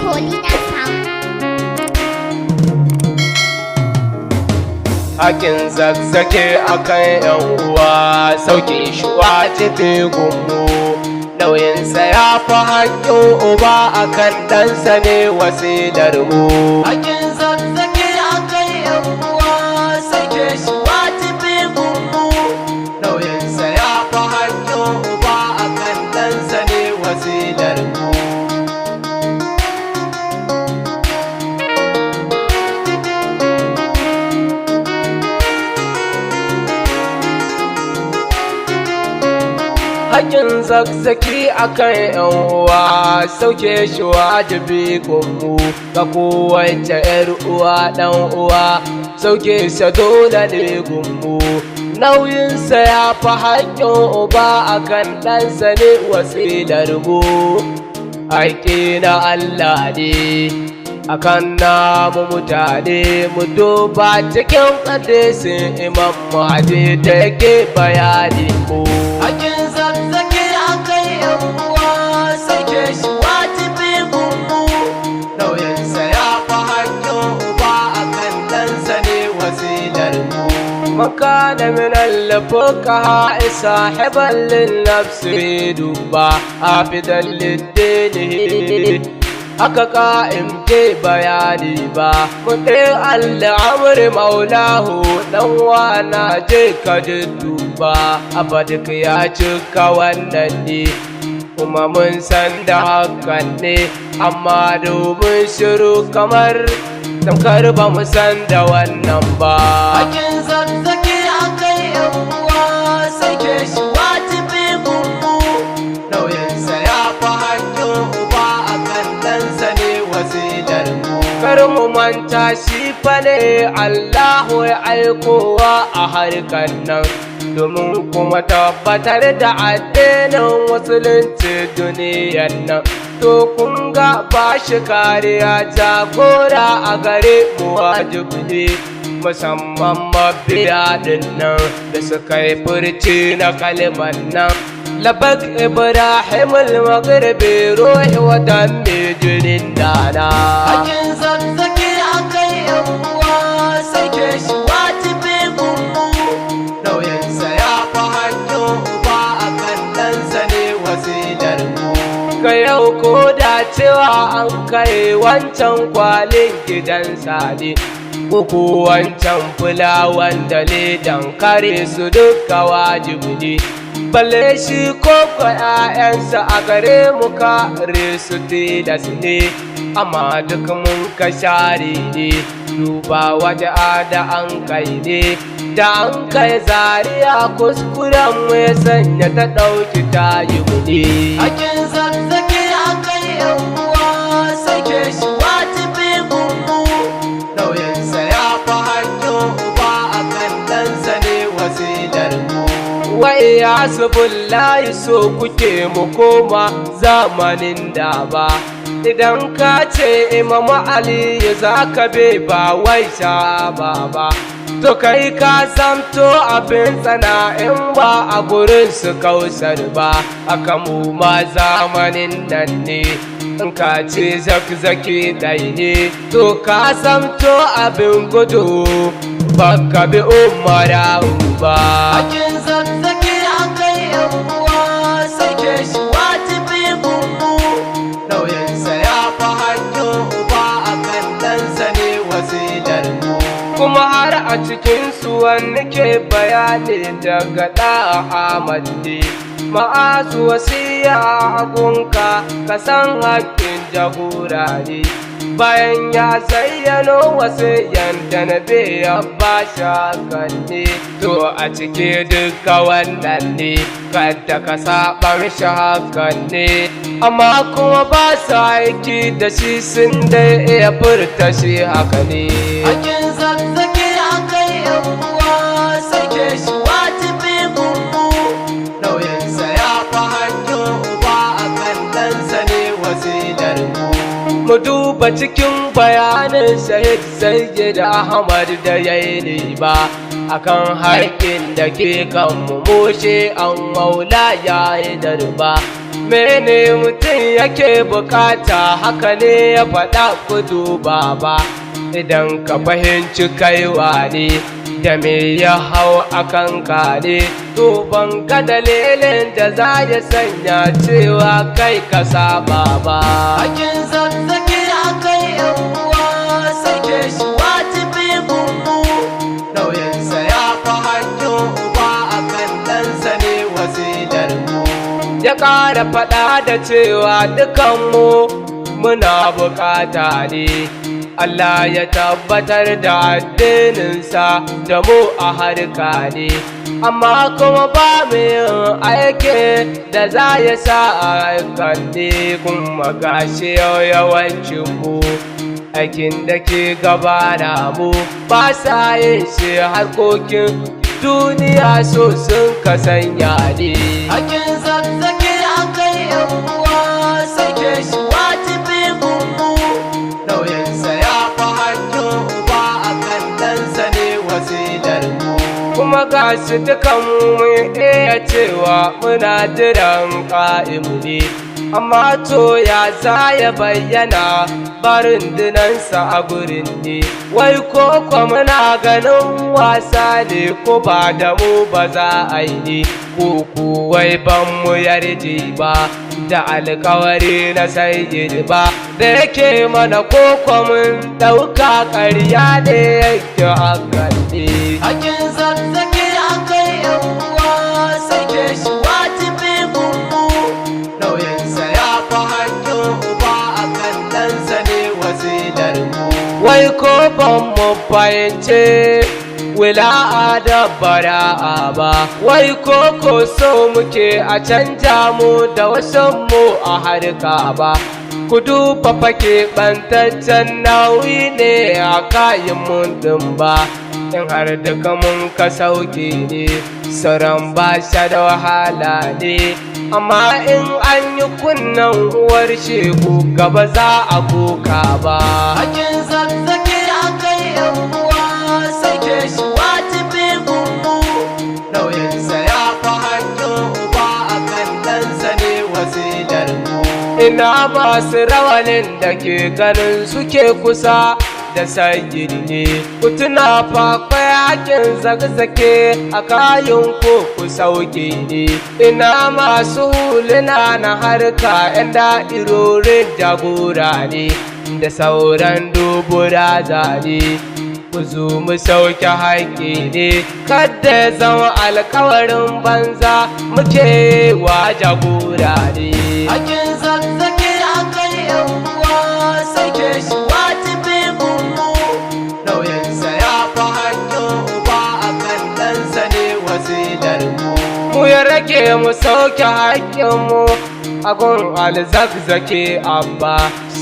Paulina Sound. Hakin zazzake akan yan uwa sauke shi wajibi gunmu, nauyinsa ya fi haƙƙin uba akan ɗansa ne wasilar mu. Hakin zazzake akan yan uwa sauke shi wajibi gunmu, nauyinsa ya fi haƙƙin uba akan ɗansa ne wasilar mu. Hakin zazzaki akan yan uwa sauke shi wajibi gunmu, ga kowace yar uwa dan uwa sauke sa dole ne gunmu, nauyinsa ya fi haƙƙin uba akan ɗansa ne wasilar mu. Haƙƙi na Allah ne akan namu mutane, mu duba cikin hadisin Imam Mahdi da yake bayani mu. Hakin zazzaki akan yan uwa sauke shi wajibi gunmu, nauyinsa ya fi haƙƙin uba akan ɗansa ne wasilar mu. Makana min al-fuqaha sahiban lin-nafsi duba afidan lid-dini, aka ka'im ke bayani ba kudin al'amuri maulahu dan wana je ka duba abadik ya cika wannan ne, kuma mun san da hakan ne, amma domin shiru kamar tamkar ba mu san da wannan ba. Hakin zazzaki akan yan uwa sauke shi wajibi gunmu, nauyinsa ya fi haƙƙin uba akan ɗansa ne wasilar mu. Kar mu manta shi fa ne Allahu ya aikowa a harkar nan, domin kuma tabbatar da addinin musulunci duniyar nan. To kun ga ba shi kariya jagora a gare mu wajibi ne, musamman mabiya din nan da suka yi furci na kalmar nan. Labak Ibrahim al-Maghribi ruhi wa dambe jinin dana. Hakin zazzaki akan yan uwa sauke shi wajibi gunmu, nauyinsa ya fi haƙƙin uba akan ɗansa ne wasilar mu. Ka yau ko da cewa an kai wancan kwalin gidansa ne, uku wancan fulawan da ledan kare su duka wajibi ne, balle shi ko kwa 'ya'yansa a gare mu kare su tilas ne, amma duk mun ka share ne, duba waje da an kai ne, da an kai zariya kuskuren mu ya sanya ta ɗauki tayi mu ne. Hakin zazzaki akan yan uwa sauke shi wajibi gunmu, nauyinsa ya fi haƙƙin uba akan ɗansa ne wasilar mu. Wai hasbullahi so kuke mu koma zamanin da ba, idan ka ce Imam Ali za ka be ba wai sha ba, to kai ka samto abin tsana in ba a gurin su kausar ba. Aka mu ma zamanin nan ne, in ka ce zakzaki ɗai ne, to ka samto abin gudu baka bi umara ba. Hakin zazzaki akan yan uwa sauke shi wajibi gunmu, nauyinsa ya fi haƙƙin uba akan ɗansa ne wasilar mu. Kuma har a cikin su wani ke bayani daga ɗa Ahmad ne, ma'azu wasiya gunka ka san haƙƙin jagora ne, bayan ya zayyano wasiyan da na ya ba shakan ne, to a cike duka wannan ne kada ka saba mishi hakan ne, amma kuma ba su aiki da shi sun dai iya furta shi haka ne. Hakin zazzaki akan yan uwa sauke shi wajibi gunmu, nauyinsa ya fi haƙƙin uba akan ɗansa ne wasilar mu. Mu duba cikin bayanin Shahid Sayyid Ahmad da yayi ne ba, akan haƙƙin da ke kan mu mushe an maula yayi darba, mene mutum yake bukata haka ne ya faɗa ku duba ba idan ka fahimci kaiwa ne da me ya hau akan kare to ban ga dalilin da za ya sanya cewa kai ka saba ba. Hakin zazzaki akai yan uwa sake shi wajibi mu nauyinsa ya fi hakkin uba akan ɗansa ne wasilar mu. Ya ƙara faɗa da cewa dukanmu muna bukata ne Allah ya tabbatar da addininsa da mu a harka ne, amma kuma ba mu yin aiki da za ya sa a aikan ne kuma gashi yau yawancin mu aikin da ke gabana mu ba sa yin shi harkokin duniya so sun kasanya ne. Hakin zazzaki akai yan uwa sake shi wajibi mu nauyinsa ya fi hakkin uba akan ɗansa ne wasilar mu. Kuma ga shi dukan mun iya cewa muna jiran ƙa'imu ne, amma to ya za ya bayyana barin dinansa a gurin ne. Wai ko muna ganin wasa ne ko ba da mu ba za a yi ne, ko wai ban mu yarje ba da alkawari na sayyid ba da yake mana ko mun ɗauka ƙarya ne yake hakan ne. Hakin zazzaki akai yan uwa sake shi wajibi mu nauyinsa ya fi hakkin uba akan ɗansa ne wasilar mu. Wai ko ban mu fahimce wila'a da bara'a ba, wai ko so muke a canja mu da wasan mu a harka ba. Ku duba fake ɓantaccen nauyi ne a kayan mun ɗin ba, in har duka mun ka sauke ne sauran ba sha da wahala ne, amma in an yi kunnan uwar shegu gaba za a koka ba. Hakin zazzaki akai yan uwa sake shi wajibi mu nauyinsa ya fi hakkin uba akan ɗansa ne wasilar mu. Ina masu rawanin da ke ganin suke kusa da sayyid ne, ku tuna fa akwai hakin zagzake a kayan ku sauke ne. Ina masu huluna na harka 'yan da'irorin jagora ne da sauran dubura zane, ku zo mu sauke haƙƙi ne kada ya zama alkawarin banza muke wa jagora ne. Hakin zazzaki akai yan uwa sake shi wajibi mu nauyinsa ya fi hakkin uba akan ɗansa ne wasilar mu. Mu ya rage mu sauke haƙƙinmu a gun alzakzake abba,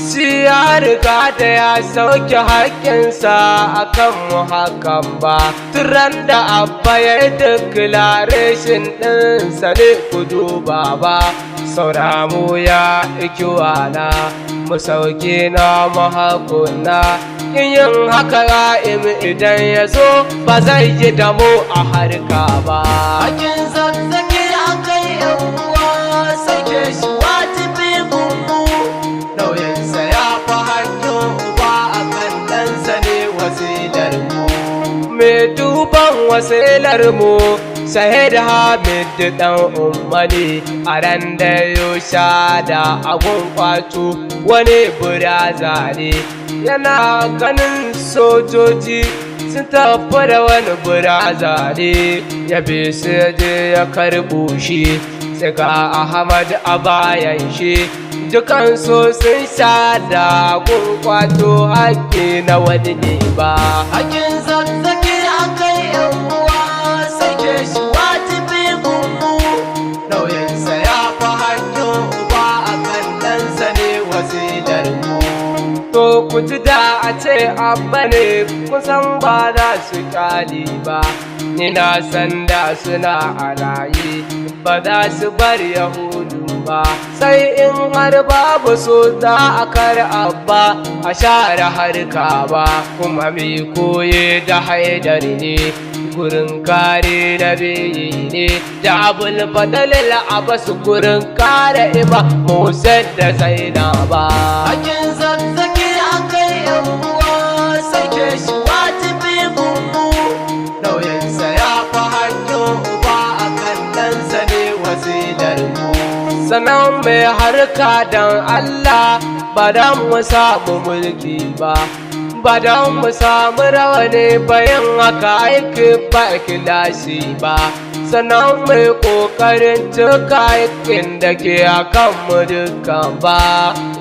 shi ya riga da ya sauke haƙƙinsa a kan mu hakan ba. Turan da abba ya yi declaration ɗinsa ne ku duba ba, saura mu ya ikiwana mu sauke na mu hakuna. In yin haka ra'im idan ya zo ba zai yi damu a harka ba. Hakin zazzaki akai yan uwa sake shi wajibi mu nauyinsa ya fi hakkin uba akan ɗansa ne wasilar mu. Me duban wasilar mu Shahid Hamid ɗan ummani a ran da yo da abun kwato wani buraza ne, yana ganin sojoji sun tafi da wani buraza ne, ya bi su je ya karɓo shi sai ga Ahmad a bayan shi, dukansu sun sha da abun kwato haƙƙi na wani ne ba. Hakin zazzaki akai yan uwa sake shi wajibi mu nauyinsa ya fi hakkin uba akan ɗansa ne wasilar mu. To ku ji da a ce abba ne kusan ba za su ƙali ba, ina san da suna a raye ba za su bar yahudu ba, sai in har babu so za a kar abba a share harka ba, kuma mai koye da haidar ne gurin kare na biyi ne, da abul fadalil abbas gurin kare ima musan da zainaba. Hakin zazzaki akai yan uwa sake shi wajibi gungu, nauyinsa ya fi hakkin uba a kan ɗansa ne wasilar mu. Sannan mai harka don Allah ba don mu samu mulki ba don mu samu rawani bayan haka aiki ba kilashi ba, sannan mai ƙoƙarin cika aikin da ke akan mu dukkan ba,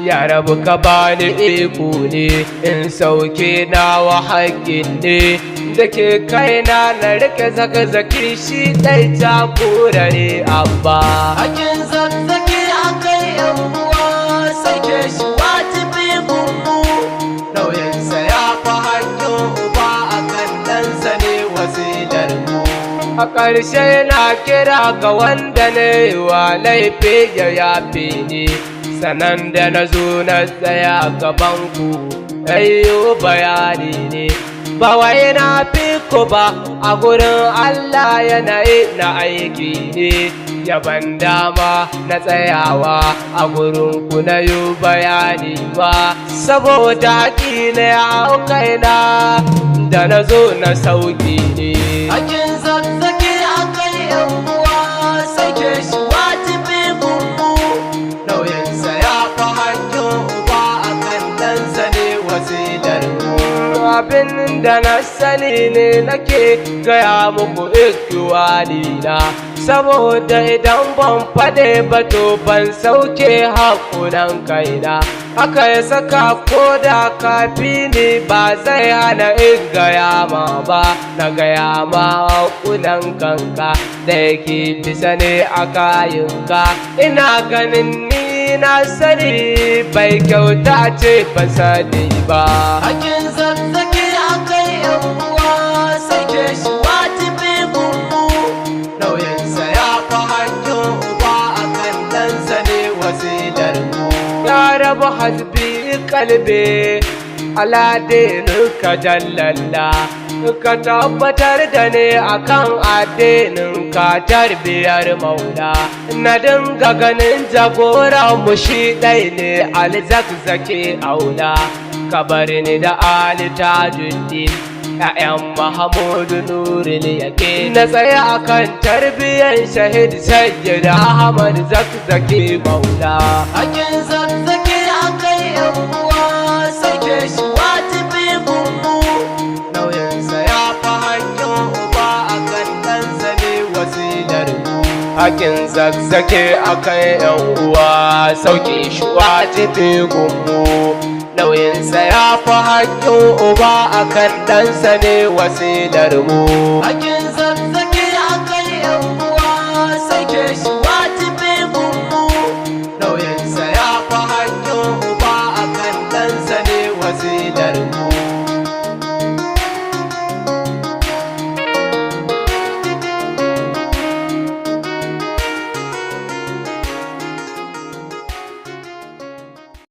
ya rabu ka bani iko ne in sauke nawa haƙƙin ne da ke kaina na rike zaki shi ɗai jagora ne abba. Hakin zazzaki akai yan uwa sake shi wajibi gungu, nauyinsa ya fi hakkin uba a kan ɗansa ne wasilar mu. A ƙarshe na kira ga wanda ne wa laifi ya yafe ni, sanan da na zo na tsaya gaban ku ayyo bayani ne, ba wai na fi ku ba a gurin Allah yanayi na aiki ne, yaban dama na tsayawa a gurin ku na yi bayani ba, saboda haƙi na ya hau kaina da na zo na sauki ne. Hakin zazzaki akai yan uwa sake shi wajibi gungu, nauyinsa ya fi hakkin uba a kan ɗansa ne wasilar mu. Abin da na sani ne nake gaya muku ikiwalina, saboda idan ban faɗe ba to ban sauke hakunan kaina, haka ya saka ko da kafi ni ba zai hana in gaya ma ba, na gaya ma hakunan kanka da yake bisa ne a kayanka, ina ganin ni na sani bai kyauta ce ba sani ba. Hakin zazzaki akai yan uwa sake shi wajibi gungu, nauyinsa ya fi hakkin uba a kan ɗansa ne wasilar mu. Ya rabu hasbi kalbe aladinin ka jallalla, ka tabbatar da ne akan addinin ka tarbiyar maula, na dinga ganin jagoran mu shi ɗai ne alzakzake aula, ka bar ni da ali tajuddin ‘ya'yan Mahamudu Nuril yake, na tsaya akan tarbiyyar shahid sayyid Ahmad zakzake maula. Hakin zazzaki akai yan uwa sake shi wajibi gungu, nauyinsa ya fi hakkin uba a kan ɗansa ne wasilar mu. Hakin zakzake akai yan uwa sauke shi wajibi gunmu, nauyinsa ya fi hakkin uba a kan ɗansa ne wasilar mu. Hakin zazzaki